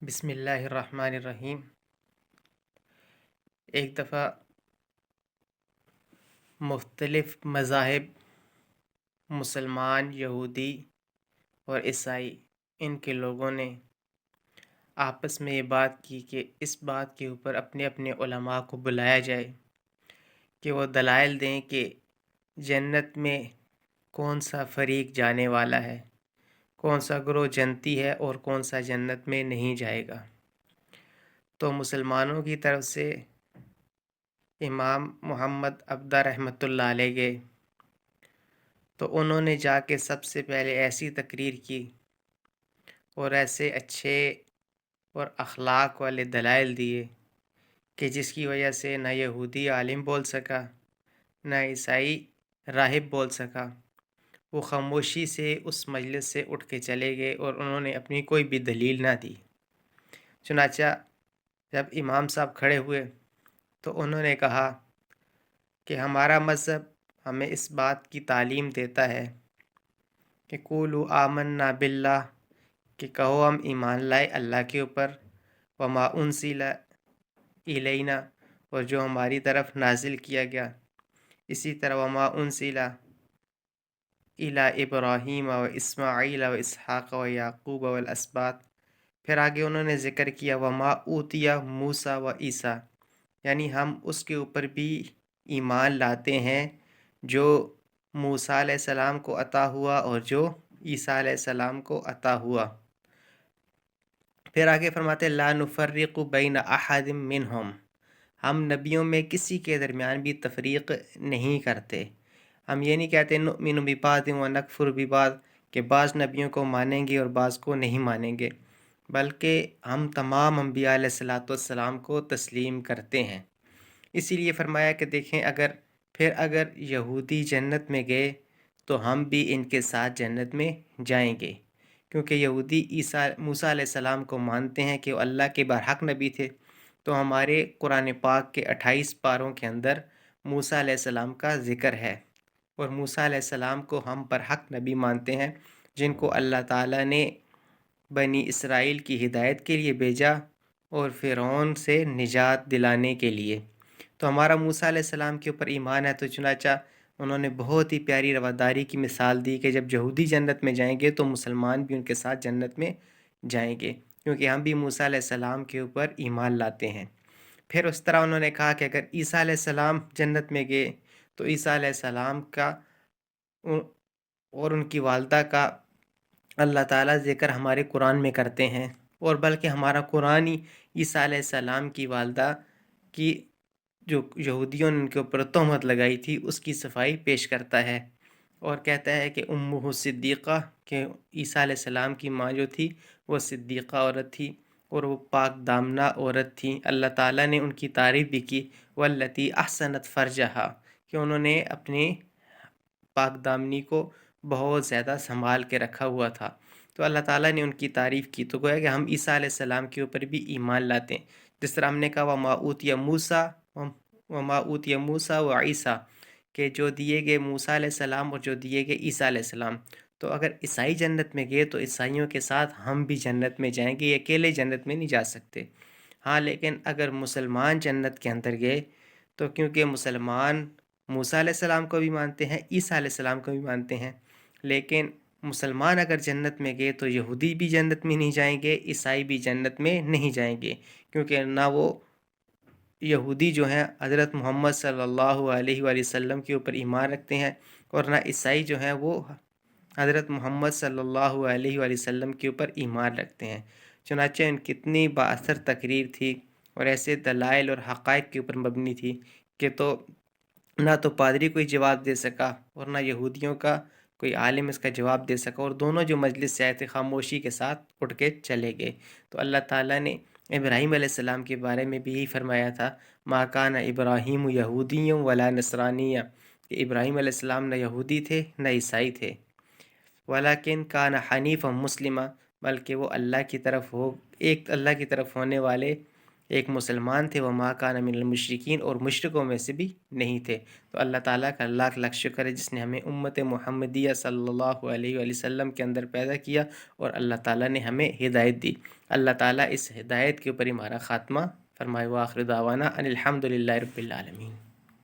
بسم اللہ الرحمن الرحیم۔ ایک دفعہ مختلف مذاہب، مسلمان، یہودی اور عیسائی، ان کے لوگوں نے آپس میں یہ بات کی کہ اس بات کے اوپر اپنے اپنے علماء کو بلایا جائے کہ وہ دلائل دیں کہ جنت میں کون سا فریق جانے والا ہے، کون سا گروہ جنتی ہے اور کون سا جنت میں نہیں جائے گا۔ تو مسلمانوں کی طرف سے امام محمد عبدہ رحمۃ اللہ علیہ گئے، تو انہوں نے جا کے سب سے پہلے ایسی تقریر کی اور ایسے اچھے اور اخلاق والے دلائل دیے کہ جس کی وجہ سے نہ یہودی عالم بول سکا، نہ عیسائی راہب بول سکا۔ وہ خاموشی سے اس مجلس سے اٹھ کے چلے گئے اور انہوں نے اپنی کوئی بھی دلیل نہ دی۔ چنانچہ جب امام صاحب کھڑے ہوئے تو انہوں نے کہا کہ ہمارا مذہب ہمیں اس بات کی تعلیم دیتا ہے کہ قولوا آمنا باللہ، کہ کہو ہم ایمان لائے اللہ کے اوپر، وما انزل الینا، اور جو ہماری طرف نازل کیا گیا، اسی طرح وما انزل الی ابراہیم و اسماعیل و اسحاق و یعقوب والاسباط۔ پھر آگے انہوں نے ذکر کیا وما اوتی موسیٰ و عیسیٰ، یعنی ہم اس کے اوپر بھی ایمان لاتے ہیں جو موسیٰ علیہ السلام کو عطا ہوا اور جو عیسیٰ علیہ السلام کو عطا ہوا۔ پھر آگے فرماتے لا نفرق بین احد منہم، ہم نبیوں میں کسی کے درمیان بھی تفریق نہیں کرتے۔ ہم یہ نہیں کہتے نؤمن ببعض ونکفر ببعض کہ بعض نبیوں کو مانیں گے اور بعض کو نہیں مانیں گے، بلکہ ہم تمام انبیاء علیہ الصلاۃ والسلام کو تسلیم کرتے ہیں۔ اسی لیے فرمایا کہ دیکھیں اگر یہودی جنت میں گئے تو ہم بھی ان کے ساتھ جنت میں جائیں گے، کیونکہ یہودی موسیٰ علیہ السلام کو مانتے ہیں کہ وہ اللہ کے برحق نبی تھے۔ تو ہمارے قرآن پاک کے 28 پاروں کے اندر موسیٰ علیہ السلام کا ذکر ہے، اور موسیٰ علیہ السلام کو ہم برحق نبی مانتے ہیں، جن کو اللہ تعالیٰ نے بنی اسرائیل کی ہدایت کے لیے بھیجا اور فرعون سے نجات دلانے کے لیے۔ تو ہمارا موسیٰ علیہ السلام کے اوپر ایمان ہے۔ تو چنانچہ انہوں نے بہت ہی پیاری رواداری کی مثال دی کہ جب یہودی جنت میں جائیں گے تو مسلمان بھی ان کے ساتھ جنت میں جائیں گے، کیونکہ ہم بھی موسیٰ علیہ السلام کے اوپر ایمان لاتے ہیں۔ پھر اس طرح انہوں نے کہا کہ اگر عیسیٰ علیہ السلام جنت میں گئے تو عیسیٰ علیہ السلام کا اور ان کی والدہ کا اللہ تعالیٰ ذکر ہمارے قرآن میں کرتے ہیں، اور بلکہ ہمارا قرآن ہی عیسیٰ علیہ السلام کی والدہ کی جو یہودیوں نے ان کے اوپر تہمت لگائی تھی اس کی صفائی پیش کرتا ہے، اور کہتا ہے کہ امہ صدیقہ، کہ عیسیٰ علیہ السلام کی ماں جو تھی وہ صدیقہ عورت تھی اور وہ پاک دامنہ عورت تھی۔ اللہ تعالیٰ نے ان کی تعریف بھی کی واللتی احسنت فرجہا، کہ انہوں نے اپنے پاک دامنی کو بہت زیادہ سنبھال کے رکھا ہوا تھا۔ تو اللہ تعالیٰ نے ان کی تعریف کی، تو گویا کہ ہم عیسیٰ علیہ السلام کے اوپر بھی ایمان لاتے ہیں، جس طرح ہم نے کہا وما اوتی موسیٰ و عیسیٰ، کہ جو دیے گئے موسیٰ علیہ السلام اور جو دیے گئے عیسیٰ علیہ السلام۔ تو اگر عیسائی جنت میں گئے تو عیسائیوں کے ساتھ ہم بھی جنت میں جائیں گے، یہ اکیلے جنت میں نہیں جا سکتے۔ ہاں لیکن اگر مسلمان جنت کے اندر گئے تو کیونکہ مسلمان موسیٰ علیہ السلام کو بھی مانتے ہیں، عیسیٰ علیہ السلام کو بھی مانتے ہیں، لیکن مسلمان اگر جنت میں گئے تو یہودی بھی جنت میں نہیں جائیں گے، عیسائی بھی جنت میں نہیں جائیں گے، کیونکہ نہ وہ یہودی جو ہیں حضرت محمد صلی اللہ علیہ وآلہ وسلم کے اوپر ایمان رکھتے ہیں، اور نہ عیسائی جو ہیں وہ حضرت محمد صلی اللہ علیہ وآلہ وسلم کے اوپر ایمان رکھتے ہیں۔ چنانچہ ان کتنی بااثر تقریر تھی اور ایسے دلائل اور حقائق کے اوپر مبنی تھی کہ تو نہ تو پادری کوئی جواب دے سکا اور نہ یہودیوں کا کوئی عالم اس کا جواب دے سکا، اور دونوں جو مجلس سے آئے تھے خاموشی کے ساتھ اٹھ کے چلے گئے۔ تو اللہ تعالیٰ نے ابراہیم علیہ السلام کے بارے میں بھی یہی فرمایا تھا ما کان ابراہیم یہودی ولا نصرانی، کہ ابراہیم علیہ السلام نہ یہودی تھے نہ عیسائی تھے، ولیکن کان حنیفا مسلمہ، بلکہ وہ اللہ کی طرف ایک اللہ کی طرف ہونے والے ایک مسلمان تھے، وہ ما کان من المشرکین، اور مشرکوں میں سے بھی نہیں تھے۔ تو اللہ تعالیٰ کا لاکھ لاکھ شکر ہے جس نے ہمیں امت محمدیہ صلی اللہ علیہ وآلہ وسلم کے اندر پیدا کیا، اور اللہ تعالیٰ نے ہمیں ہدایت دی۔ اللہ تعالیٰ اس ہدایت کے اوپر ہمارا خاتمہ فرمائے۔ وآخر دعوانا ان الحمد للہ رب العالمین۔